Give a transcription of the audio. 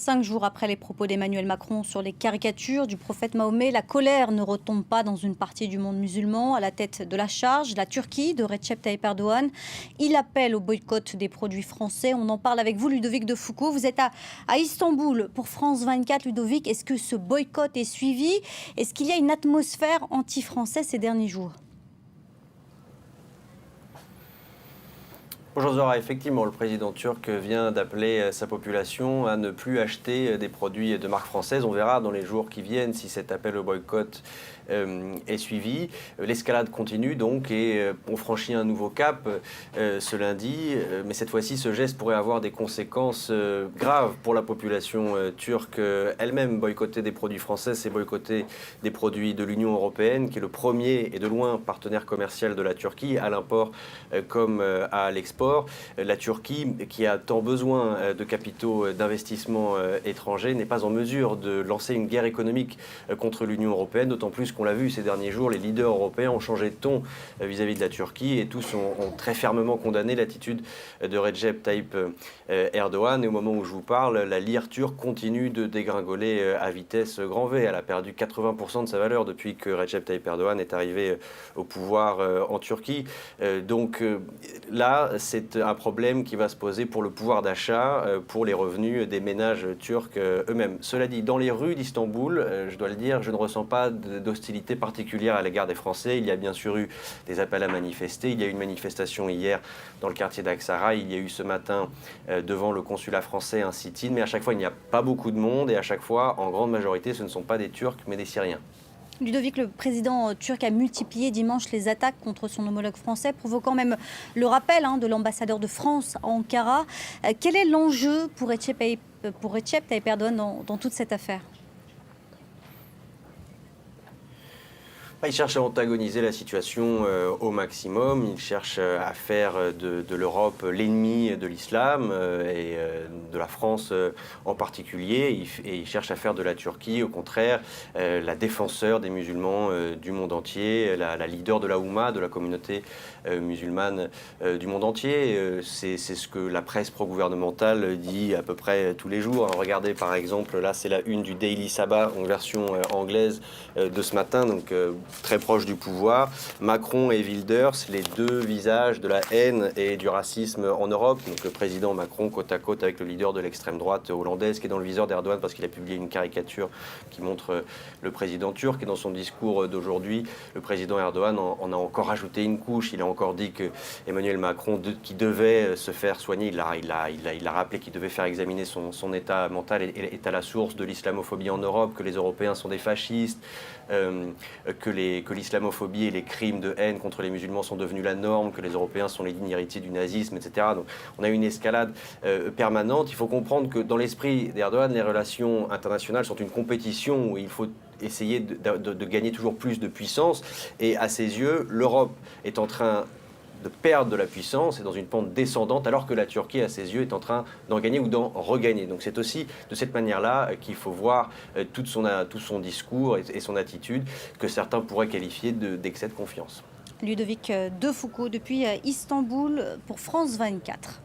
5 jours après les propos d'Emmanuel Macron sur les caricatures du prophète Mahomet, la colère ne retombe pas dans une partie du monde musulman. À la tête de la charge, la Turquie de Recep Tayyip Erdogan. Il appelle au boycott des produits français. On en parle avec vous, Ludovic de Foucauld. Vous êtes à Istanbul pour France 24. Ludovic, est-ce que ce boycott est suivi? Est-ce qu'il y a une atmosphère anti-française ces derniers jours? Bonjour Zora, effectivement, le président turc vient d'appeler sa population à ne plus acheter des produits de marque française. On verra dans les jours qui viennent si cet appel au boycott est suivi. L'escalade continue donc et on franchit un nouveau cap ce lundi. Mais cette fois-ci, ce geste pourrait avoir des conséquences graves pour la population turque elle-même. Boycotter des produits français, c'est boycotter des produits de l'Union européenne, qui est le premier et de loin partenaire commercial de la Turquie, à l'import comme à l'export. La Turquie, qui a tant besoin de capitaux d'investissement étrangers, n'est pas en mesure de lancer une guerre économique contre l'Union européenne, d'autant plus qu'on l'a vu ces derniers jours, les leaders européens ont changé de ton vis-à-vis de la Turquie et tous ont très fermement condamné l'attitude de Recep Tayyip Erdogan. Et au moment où je vous parle, la lire turque continue de dégringoler à vitesse grand V. Elle a perdu 80% de sa valeur depuis que Recep Tayyip Erdogan est arrivé au pouvoir en Turquie. Donc là, c'est un problème qui va se poser pour le pouvoir d'achat, pour les revenus des ménages turcs eux-mêmes. Cela dit, dans les rues d'Istanbul, je dois le dire, je ne ressens pas d'hostilité particulière à l'égard des Français. Il y a bien sûr eu des appels à manifester. Il y a eu une manifestation hier dans le quartier d'Aksaray. Il y a eu ce matin devant le consulat français un sit-in. Mais à chaque fois, il n'y a pas beaucoup de monde. Et à chaque fois, en grande majorité, ce ne sont pas des Turcs, mais des Syriens. Ludovic, le président turc a multiplié dimanche les attaques contre son homologue français, provoquant même le rappel de l'ambassadeur de France à Ankara. Quel est l'enjeu pour Recep Tayyip Erdogan dans toute cette affaire? Il cherche à antagoniser la situation au maximum. Il cherche à faire de l'Europe l'ennemi de l'islam et de la France en particulier. Et il cherche à faire de la Turquie, au contraire, la défenseur des musulmans du monde entier, la leader de la Oumma, de la communauté musulmane du monde entier. C'est ce que la presse pro-gouvernementale dit à peu près tous les jours. Regardez par exemple, là c'est la une du Daily Sabah en version anglaise de ce matin, donc très proche du pouvoir. Macron et Wilders, les deux visages de la haine et du racisme en Europe. Donc le président Macron côte à côte avec le leader de l'extrême droite hollandaise qui est dans le viseur d'Erdogan parce qu'il a publié une caricature qui montre le président turc. Et dans son discours d'aujourd'hui, le président Erdogan en a encore ajouté une couche. Il a encore dit que Emmanuel Macron, qui devait se faire soigner, il a rappelé qu'il devait faire examiner son état mental est à la source de l'islamophobie en Europe, que les Européens sont des fascistes, que l'islamophobie et les crimes de haine contre les musulmans sont devenus la norme, que les Européens sont les dignes héritiers du nazisme, etc. Donc on a une escalade permanente. Il faut comprendre que dans l'esprit d'Erdogan, les relations internationales sont une compétition où il faut essayer de gagner toujours plus de puissance. Et à ses yeux, l'Europe est en train de perdre de la puissance et dans une pente descendante, alors que la Turquie, à ses yeux, est en train d'en gagner ou d'en regagner. Donc c'est aussi de cette manière-là qu'il faut voir tout son discours et son attitude, que certains pourraient qualifier d'excès de confiance. Ludovic de Foucauld depuis Istanbul pour France 24.